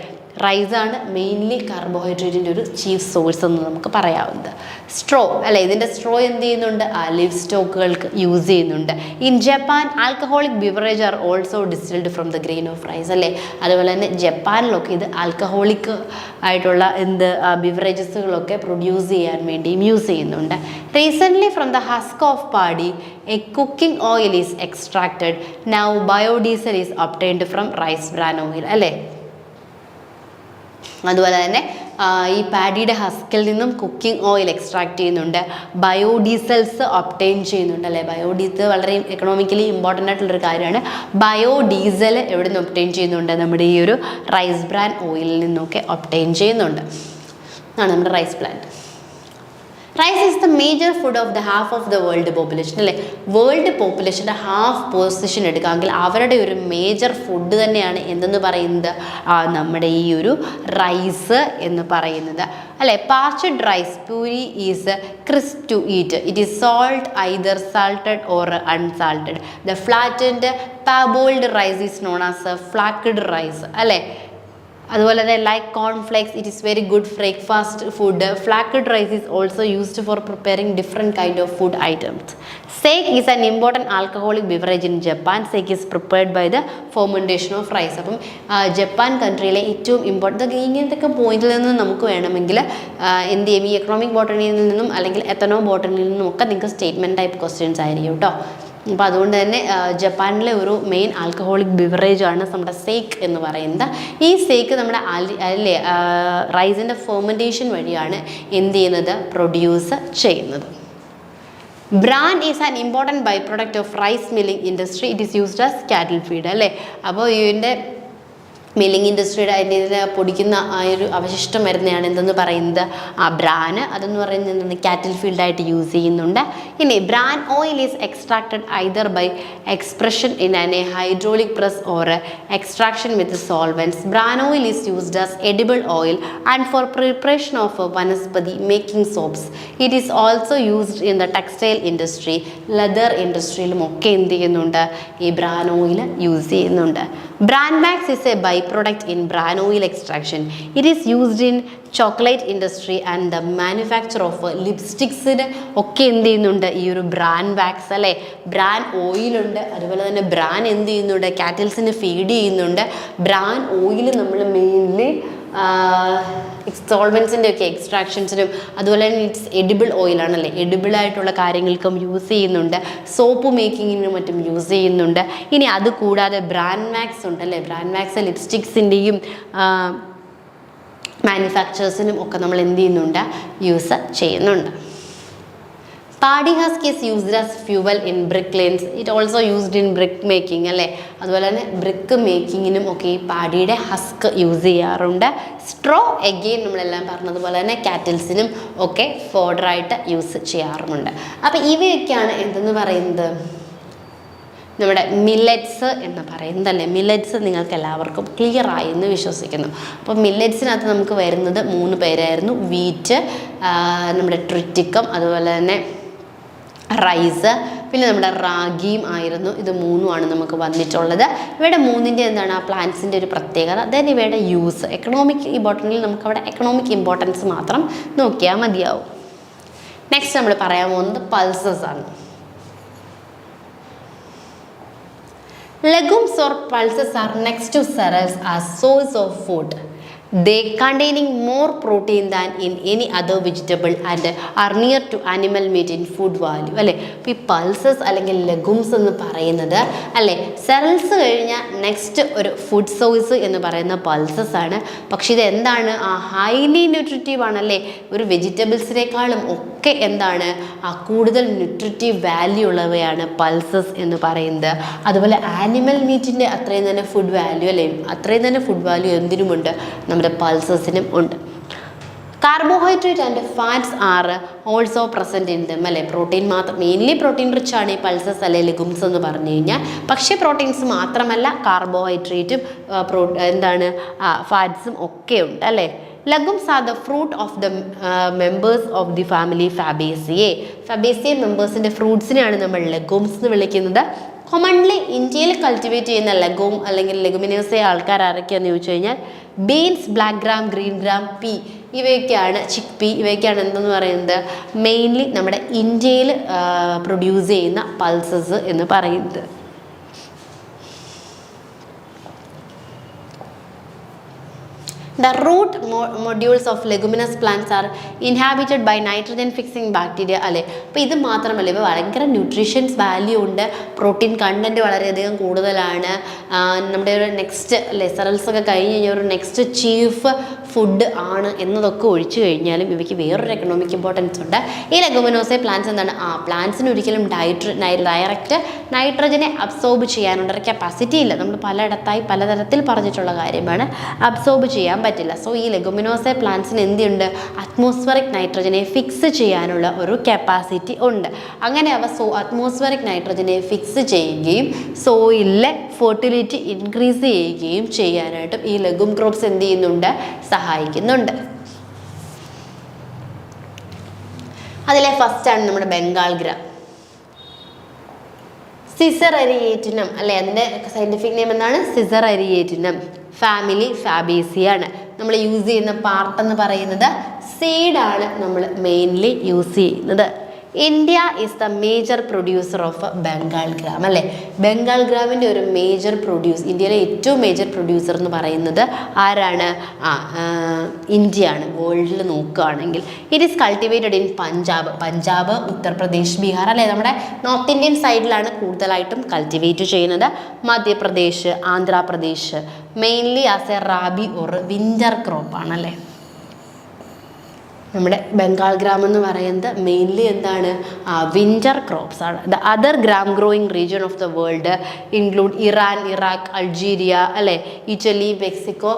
റൈസാണ് മെയിൻലി കാർബോഹൈഡ്രേറ്റിൻ്റെ ഒരു ചീഫ് സോഴ്സ് എന്ന് നമുക്ക് പറയാവുന്നത്. സ്ട്രോ അല്ലേ, ഇതിൻ്റെ സ്ട്രോ എന്ത് ചെയ്യുന്നുണ്ട്? ലിവ് സ്റ്റോക്കുകൾക്ക് യൂസ് ചെയ്യുന്നുണ്ട്. In Japan alcoholic beverage are also distilled from the grain of rice അല്ലേ. അതുപോലെ തന്നെ ജപ്പാനിലൊക്കെ ഇത് ആൽക്കഹോളിക് ആയിട്ടുള്ള ബിവറേജസുകളൊക്കെ പ്രൊഡ്യൂസ് ചെയ്യാൻ വേണ്ടിയും യൂസ് ചെയ്യുന്നുണ്ട്. Recently from the husk of paddy a cooking oil is extracted. Now biodiesel is obtained from rice bran oil അല്ലേ. അതുപോലെ തന്നെ ഈ പാഡിയുടെ ഹസ്കിൽ നിന്നും കുക്കിംഗ് ഓയിൽ എക്സ്ട്രാക്ട് ചെയ്യുന്നുണ്ട്. ബയോഡീസൽസ് ഒബ്റ്റെയിൻ ചെയ്യുന്നുണ്ട് അല്ലേ. ബയോഡീസൽ വളരെ എക്കണോമിക്കലി ഇമ്പോർട്ടൻ്റ് ആയിട്ടുള്ളൊരു കാര്യമാണ്. ബയോഡീസൽ എവിടെ നിന്ന് ഒബ്റ്റെയിൻ ചെയ്യുന്നുണ്ട്? നമ്മുടെ ഈ ഒരു റൈസ് ബ്രാൻ ഓയിലിൽ നിന്നൊക്കെ ഒബ്റ്റെയിൻ ചെയ്യുന്നുണ്ട് ആണ് നമ്മുടെ rice plant. Rice is the major food of the half of the world population അല്ലേ. വേൾഡ് പോപ്പുലേഷൻ്റെ ഹാഫ് പൊസിഷൻ എടുക്കാമെങ്കിൽ അവരുടെ ഒരു മേജർ ഫുഡ് തന്നെയാണ് എന്തെന്ന് പറയുന്നത്? നമ്മുടെ ഈ ഒരു റൈസ് എന്ന് പറയുന്നത് അല്ലേ. Parched rice puri is crisp to eat. It is sold either salted or unsalted. The flattened parboiled rice is known as flaked rice അല്ലേ. അതുപോലെ തന്നെ like cornflakes it is very good breakfast food. Flaked rice is also used for preparing different kind of food items. Sake is an important alcoholic beverage in Japan. Sake is prepared by the fermentation of rice. അപ്പം Japan കൺട്രിയിലെ ഏറ്റവും important ഇങ്ങനത്തെ പോയിന്റിൽ നിന്ന് നമുക്ക് വേണമെങ്കിൽ എന്ത് ചെയ്യും? ഈ എക്കണോമിക് ബോട്ടണിയിൽ നിന്നും അല്ലെങ്കിൽ എത്തനോ ബോട്ടണിയിൽ നിന്നും ഒക്കെ നിങ്ങൾക്ക് സ്റ്റേറ്റ്മെൻറ്റ് ടൈപ്പ് ക്വസ്റ്റ്യൻസ് ആയിരിക്കും കേട്ടോ. അപ്പോൾ അതുകൊണ്ട് തന്നെ ജപ്പാനിലെ ഒരു മെയിൻ ആൽക്കഹോളിക് ബിവറേജ് ആണ് നമ്മുടെ സേക്ക് എന്ന് പറയുന്നത്. ഈ സേക്ക് നമ്മുടെ അല്ലേ റൈസിൻ്റെ ഫെർമെൻറ്റേഷൻ വഴിയാണ് എന്ത് ചെയ്യുന്നത്? പ്രൊഡ്യൂസ് ചെയ്യുന്നത്. Bran is an important by product of rice milling industry. It is used as cattle feed അല്ലേ. അപ്പോൾ ഇതിൻ്റെ മില്ലിങ് ഇൻഡസ്ട്രിയുടെ അതിൻ്റെ പൊടിക്കുന്ന ആ ഒരു അവശിഷ്ടം വരുന്നതാണ് എന്തെന്ന് പറയുന്നത് ബ്രാന്. അതെന്ന് പറയുന്നത് കാറ്റിൽ ഫീൽഡായിട്ട് യൂസ് ചെയ്യുന്നുണ്ട്. ഇനി bran oil is extracted either by expression in a hydraulic press or extraction with solvents. Bran oil is used as edible oil and for preparation of vanaspati making soaps. It is also used in the textile industry. Leather ഇൻഡസ്ട്രിയിലും ഒക്കെ എന്ത് ചെയ്യുന്നുണ്ട്, ഈ bran oil use ചെയ്യുന്നുണ്ട്. Bran wax is a by product in bran oil extraction. It is used in chocolate industry and the manufacture of lipsticks. ഒക്കെ എന്ത് ചെയ്യുന്നുണ്ട്, ഈ ഒരു ബ്രാൻ വാക്സ് അല്ലേ, ബ്രാൻ ഓയിൽ ഉണ്ട്. അതുപോലെ തന്നെ ബ്രാൻ എന്ത് ചെയ്യുന്നുണ്ട്, കാറ്റിൽസിന് ഫീഡ് ചെയ്യുന്നുണ്ട്. ബ്രാൻ ഓയിൽ നമ്മൾ മെയിൻലി സോൾവെൻസിൻ്റെ ഒക്കെ എക്സ്ട്രാക്ഷൻസിനും അതുപോലെ തന്നെ ഇറ്റ്സ് എഡിബിൾ ഓയിലാണല്ലേ, എഡിബിളായിട്ടുള്ള കാര്യങ്ങൾക്കും യൂസ് ചെയ്യുന്നുണ്ട്. സോപ്പ് മേക്കിങ്ങിനും മറ്റും യൂസ് ചെയ്യുന്നുണ്ട്. ഇനി അത് കൂടാതെ ബ്രാൻ വാക്സ് ഉണ്ടല്ലേ, ബ്രാൻ വാക്സ് ലിപ്സ്റ്റിക്സിൻ്റെയും മാനുഫാക്ചേഴ്സിനും ഒക്കെ നമ്മൾ എന്ത് ചെയ്യുന്നുണ്ട്, യൂസ് ചെയ്യുന്നുണ്ട്. Paddy husk is used as fuel in brick lanes. It also used in brick making അല്ലേ. അതുപോലെ തന്നെ ബ്രിക്ക് മേക്കിങ്ങിനും ഒക്കെ ഈ പാഡിയുടെ ഹസ്ക് യൂസ് ചെയ്യാറുണ്ട്. സ്ട്രോ എഗെയിൻ നമ്മളെല്ലാം പറഞ്ഞതുപോലെ തന്നെ കാറ്റിൽസിനും ഒക്കെ ഫോഡറായിട്ട് യൂസ് ചെയ്യാറുമുണ്ട്. അപ്പോൾ ഇവയൊക്കെയാണ് എന്തെന്ന് പറയുന്നത്, നമ്മുടെ മില്ലറ്റ്സ് എന്ന് പറയുന്നതല്ലേ. മില്ലറ്റ്സ് നിങ്ങൾക്ക് എല്ലാവർക്കും ക്ലിയർ ആയി എന്ന് വിശ്വസിക്കുന്നു. അപ്പോൾ മില്ലറ്റ്സിനകത്ത് നമുക്ക് വരുന്നത് 3 പേരായിരുന്നു. വീറ്റ്, നമ്മുടെ ട്രിറ്റിക്കം, അതുപോലെ തന്നെ റൈസ്, പിന്നെ നമ്മുടെ റാഗിയും ആയിരുന്നു. ഇത് 3ഉമാണ് നമുക്ക് വന്നിട്ടുള്ളത്. ഇവയുടെ 3ൻ്റെ എന്താണ് ആ പ്ലാന്റ്സിൻ്റെ ഒരു പ്രത്യേകത, ദെൻ ഇവയുടെ യൂസ്. എക്കണോമിക് ഈ ബോട്ടണിയിൽ നമുക്കവിടെ എക്കണോമിക് ഇമ്പോർട്ടൻസ് മാത്രം നോക്കിയാൽ മതിയാവും. നെക്സ്റ്റ് നമ്മൾ പറയാൻ പോകുന്നത് പൾസസ് ആണ്. Legumes or pulses are next to cereals as source of food. They containing more protein than in any other vegetable and are near to animal meat in food value. അല്ലേ, ഇപ്പോൾ ഈ pulses അല്ലെങ്കിൽ ലെഗുംസ് എന്ന് പറയുന്നത് അല്ലേ, സെറൽസ് കഴിഞ്ഞാൽ next ഒരു food source എന്ന് പറയുന്ന പൾസസ് ആണ്. പക്ഷേ ഇത് എന്താണ്, ഹൈലി ന്യൂട്രിറ്റീവ് ആണല്ലേ, ഒരു വെജിറ്റബിൾസിനേക്കാളും ഒക്കെ എന്താണ് കൂടുതൽ ന്യൂട്രിറ്റീവ് വാല്യൂ ഉള്ളവയാണ് പൾസസ് എന്ന് പറയുന്നത്. അതുപോലെ ആനിമൽ മീറ്റിൻ്റെ അത്രയും തന്നെ ഫുഡ് വാല്യൂ അല്ലേ, അത്രയും തന്നെ ഫുഡ് വാല്യൂ എന്തിനുമുണ്ട്, നമ്മുടെ പൾസസിനും ഉണ്ട്. Carbohydrate and fats are also present in them അല്ലേ. പ്രോട്ടീൻ മാത്രം, മെയിൻലി പ്രോട്ടീൻ റിച്ച് ആണ് ഈ പൾസസ് അല്ലെ ലെഗുംസ് എന്ന് പറഞ്ഞു കഴിഞ്ഞാൽ. പക്ഷേ പ്രോട്ടീൻസ് മാത്രമല്ല, കാർബോഹൈഡ്രേറ്റും എന്താണ് ഫാറ്റ്സും ഒക്കെ ഉണ്ട് അല്ലേ. Legumes are the fruit of the members of the family Fabaceae. Fabaceae മെമ്പേഴ്സിൻ്റെ ഫ്രൂട്ട്സിനെയാണ് നമ്മൾ ലെഗുംസ് എന്ന് വിളിക്കുന്നത്. കോമൺലി ഇന്ത്യയിൽ കൾട്ടിവേറ്റ് ചെയ്യുന്ന ലെഗൂം അല്ലെങ്കിൽ ലെഗുമിനേഴ്സ് ആൾക്കാർ ആരൊക്കെയാണെന്ന് ചോദിച്ചു കഴിഞ്ഞാൽ beans, black gram, green gram, P, ഇവയൊക്കെയാണ്, ചിക്ക് പീ, ഇവയൊക്കെയാണ് എന്തെന്ന് പറയുന്നത് മെയിൻലി നമ്മുടെ ഇന്ത്യയിൽ പ്രൊഡ്യൂസ് ചെയ്യുന്ന പൾസസ് എന്ന് പറയുന്നത്. The root modules of leguminous plants are inhabited by nitrogen fixing bacteria അല്ലേ. അപ്പോൾ ഇത് മാത്രമല്ല, ഇവ ഭയങ്കര ന്യൂട്രീഷ്യൻസ് വാല്യൂ ഉണ്ട്, പ്രോട്ടീൻ കണ്ടൻറ്റ് വളരെയധികം കൂടുതലാണ്. നമ്മുടെ ഒരു നെക്സ്റ്റ് സെറൽസ് ഒക്കെ കഴിഞ്ഞ് കഴിഞ്ഞാൽ ഒരു നെക്സ്റ്റ് ചീഫ് ഫുഡ് ആണ് എന്നതൊക്കെ ഒഴിച്ചു കഴിഞ്ഞാലും ഇവയ്ക്ക് വേറൊരു എക്കണോമിക് ഇമ്പോർട്ടൻസ് ഉണ്ട്. ഈ ലെഗുമിനോസെ പ്ലാന്റ്സ് എന്താണ്, പ്ലാന്റ്സിന് ഒരിക്കലും ഡയറക്റ്റ് നൈട്രജനെ അബ്സോർബ് ചെയ്യാനുള്ള കപ്പാസിറ്റി ഇല്ല. നമ്മൾ പലയിടത്തായി പലതരത്തിൽ പറഞ്ഞിട്ടുള്ള കാര്യമാണ്, അബ്സോർബ് ചെയ്യാൻ പറ്റില്ല. സോ ഈ ലെഗുമിനോസെ പ്ലാന്റ്സിന് എന്തുണ്ട്, അറ്റ്മോസ്ഫറിക് നൈട്രജനെ ഫിക്സ് ചെയ്യാനുള്ള ഒരു കപ്പാസിറ്റി ഉണ്ട്. അങ്ങനെ അവ അറ്റ്മോസ്ഫറിക് നൈട്രജനെ ഫിക്സ് ചെയ്യുകയും സോയിലിലെ ഫെർട്ടിലിറ്റി ഇൻക്രീസ് ചെയ്യുകയും ചെയ്യാനായിട്ടും ഈ ലെഗും ക്രോപ്സ് എന്ത് ചെയ്യുന്നുണ്ട്, സഹായിക്കുന്നുണ്ട്. അതിലെ ഫസ്റ്റാണ് നമ്മുടെ ബംഗാൾ ഗ്രാം, സിസർ അരിയേറ്റിനം അല്ലേ. അതിൻ്റെ സയൻറ്റിഫിക് നെയിം എന്താണ്, സിസർ അരിയേറ്റിനം. ഫാമിലി ഫാബേസിയാണ്. നമ്മൾ യൂസ് ചെയ്യുന്ന പാർട്ട് എന്ന് പറയുന്നത് സീഡാണ് നമ്മൾ മെയിൻലി യൂസ് ചെയ്യുന്നത്. India is the major producer of Bengal gram അല്ലേ. ബംഗാൾ ഗ്രാമിൻ്റെ ഒരു മേജർ ഇന്ത്യയിലെ ഏറ്റവും മേജർ പ്രൊഡ്യൂസർ എന്ന് പറയുന്നത് ആരാണ്, ഇന്ത്യയാണ് വേൾഡിൽ നോക്കുകയാണെങ്കിൽ. It is cultivated in Punjab, Uttar Pradesh, Bihar അല്ലേ. നമ്മുടെ നോർത്ത് ഇന്ത്യൻ സൈഡിലാണ് കൂടുതലായിട്ടും കൾട്ടിവേറ്റ് ചെയ്യുന്നത്. Madhya Pradesh, Andhra Pradesh mainly as a rabi or winter ക്രോപ്പാണല്ലേ. നമ്മുടെ ബംഗാൾ ഗ്രാം എന്ന് പറയുന്നത് മെയിൻലി എന്താണ് വിൻ്റർ ക്രോപ്സ് ആണ്. The other gram growing region of the world include Iran, Iraq, Algeria, അല്ലേ, ഇറ്റലി, മെക്സിക്കോ,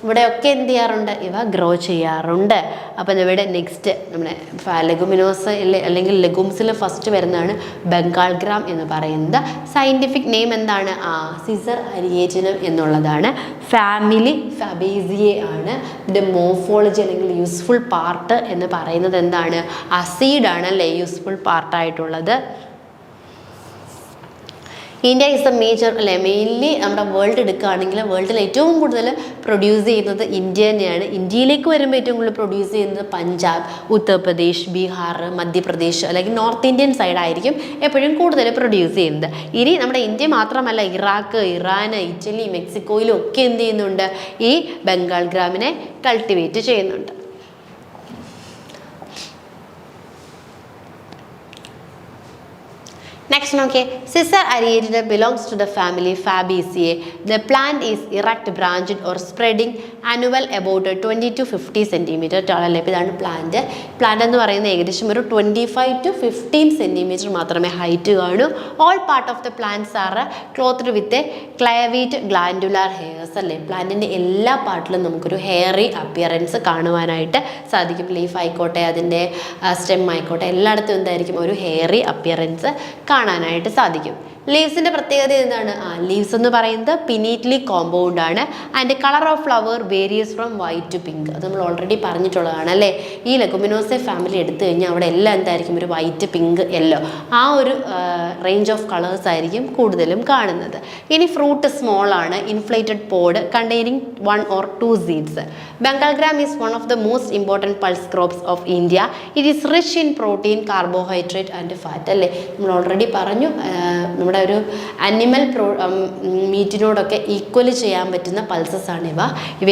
ഇവിടെയൊക്കെ എന്ത് ചെയ്യാറുണ്ട്, ഇവ ഗ്രോ ചെയ്യാറുണ്ട്. അപ്പം ഇവിടെ നെക്സ്റ്റ് നമ്മുടെ ലെഗുമിനോസ് അല്ലെങ്കിൽ ലെഗുംസിൽ ഫസ്റ്റ് വരുന്നതാണ് ബംഗാൾ ഗ്രാം എന്ന് പറയുന്നത്. സയൻറ്റിഫിക് നെയിം എന്താണ്, സിസർ അരിയേജിനം എന്നുള്ളതാണ്. ഫാമിലി ഫബേസിയെ ആണ്. ഇതിൻ്റെ മോർഫോളജി അല്ലെങ്കിൽ യൂസ്ഫുൾ പാർട്ട് എന്ന് പറയുന്നത് എന്താണ്, അസീഡാണ്, അല്ലേ, യൂസ്ഫുൾ പാർട്ടായിട്ടുള്ളത്. ഇന്ത്യ ഈസ് എ മേജർ, അല്ലേ, മെയിൻലി നമ്മുടെ വേൾഡ് എടുക്കുകയാണെങ്കിൽ വേൾഡിൽ ഏറ്റവും കൂടുതൽ പ്രൊഡ്യൂസ് ചെയ്യുന്നത് ഇന്ത്യ തന്നെയാണ്. ഇന്ത്യയിലേക്ക് വരുമ്പോൾ ഏറ്റവും കൂടുതൽ പ്രൊഡ്യൂസ് ചെയ്യുന്നത് പഞ്ചാബ്, ഉത്തർപ്രദേശ്, ബീഹാർ, മധ്യപ്രദേശ് അല്ലെങ്കിൽ നോർത്ത് ഇന്ത്യൻ സൈഡായിരിക്കും എപ്പോഴും കൂടുതൽ പ്രൊഡ്യൂസ് ചെയ്യുന്നത്. ഇനി നമ്മുടെ ഇന്ത്യ മാത്രമല്ല, ഇറാഖ്, ഇറാൻ, ഇറ്റലി, മെക്സിക്കോയിലും ഒക്കെ എന്ത് ചെയ്യുന്നുണ്ട്, ഈ ബംഗാൾ ഗ്രാമിനെ കൾട്ടിവേറ്റ് ചെയ്യുന്നുണ്ട്. Next, okay, Cicer areata belongs to the family Fabaceae. The plant is erect, branched or spreading, annual about 20 to 50 centimeter tall. ഇതാണ് പ്ലാന്റ്. പ്ലാന്റ് എന്ന് പറയുന്നത് ഏകദേശം ഒരു 25 to 15 centimeter മാത്രമേ ഹൈറ്റ് കാണൂ. All part of the plants are clothed with clavate glandular hairs, അല്ലേ. പ്ലാന്റിൻ്റെ എല്ലാ പാർട്ടിലും നമുക്കൊരു ഹെയറി അപ്പിയറൻസ് കാണുവാനായിട്ട് സാധിക്കും. ലീഫ് ആയിക്കോട്ടെ, അതിൻ്റെ സ്റ്റെം ആയിക്കോട്ടെ, എല്ലായിടത്തും എന്തായിരിക്കും, ഒരു ഹെയറി അപ്പിയറൻസ് കാണാനായിട്ട് സാധിക്കും. ലീവ്സിൻ്റെ പ്രത്യേകത എന്താണ്, ലീവ്സ് എന്ന് പറയുന്നത് പിനീറ്റ്ലി കോമ്പൗണ്ട് ആണ്. And colour of flower varies from white to pink. അത് നമ്മൾ ഓൾറെഡി പറഞ്ഞിട്ടുള്ളതാണ്, അല്ലേ. ഈ ലെഗുമിനോസെ ഫാമിലി എടുത്തു കഴിഞ്ഞാൽ അവിടെ എല്ലാം എന്തായിരിക്കും, ഒരു വൈറ്റ്, പിങ്ക്, യെല്ലോ, ആ ഒരു റേഞ്ച് ഓഫ് കളേഴ്സ് ആയിരിക്കും കൂടുതലും കാണുന്നത്. ഇനി ഫ്രൂട്ട് സ്മോൾ ആണ്, inflated pod containing 1 or 2 seeds. Bengal gram is one of the most important pulse crops of India. It is rich in protein, carbohydrate and fat, അല്ലേ. നമ്മൾ already പറഞ്ഞു, നമ്മുടെ ഒരു അനിമൽ മീറ്റിനോടൊക്കെ ഈക്വലി ചെയ്യാൻ പറ്റുന്ന പൾസസ് ആണ് ഇവ.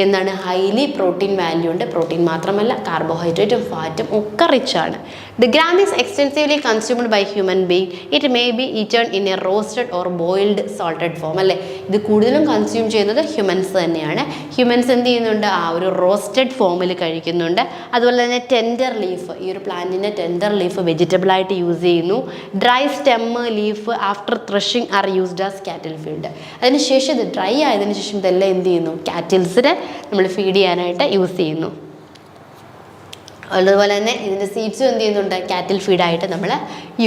എന്താണ്, ഹൈലി പ്രോട്ടീൻ വാല്യൂ ഉണ്ട്. പ്രോട്ടീൻ മാത്രമല്ല, കാർബോഹൈഡ്രേറ്റും ഫാറ്റും ഒക്കെ റിച്ച് ആണ്. The gram is extensively consumed by human being. It may be eaten in a roasted or boiled salted form, അല്ലേ. ഇത് കൂടുതലും കൺസ്യൂം ചെയ്യുന്നത് ഹ്യൂമൻസ് തന്നെയാണ്. ഹ്യൂമൻസ് എന്ത് ചെയ്യുന്നുണ്ട്, ആ ഒരു റോസ്റ്റഡ് ഫോമിൽ കഴിക്കുന്നുണ്ട്. അതുപോലെ തന്നെ ടെൻഡർ ലീഫ്, ഈ ഒരു പ്ലാന്റിൻ്റെ ടെൻഡർ ലീഫ് വെജിറ്റബിളായിട്ട് യൂസ് ചെയ്യുന്നു. Dry stem, leaf after threshing are used as cattle feed. അതിനുശേഷം ഇത് ഡ്രൈ ആയതിനു ശേഷം ഇതെല്ലാം എന്ത് ചെയ്യുന്നു, കാറ്റിൽസിനെ നമ്മൾ ഫീഡ് ചെയ്യാനായിട്ട് യൂസ് ചെയ്യുന്നു. അതുപോലെ തന്നെ ഇതിൻ്റെ സീഡ്സും എന്ത് ചെയ്യുന്നുണ്ട്, കാറ്റിൽ ഫീഡായിട്ട് നമ്മൾ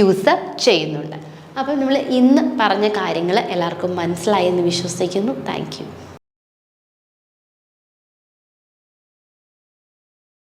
യൂസ് ചെയ്യുന്നുണ്ട്. അപ്പം നമ്മൾ ഇന്ന് പറഞ്ഞ കാര്യങ്ങൾ എല്ലാവർക്കും മനസ്സിലായെന്ന് വിശ്വസിക്കുന്നു. Thank you.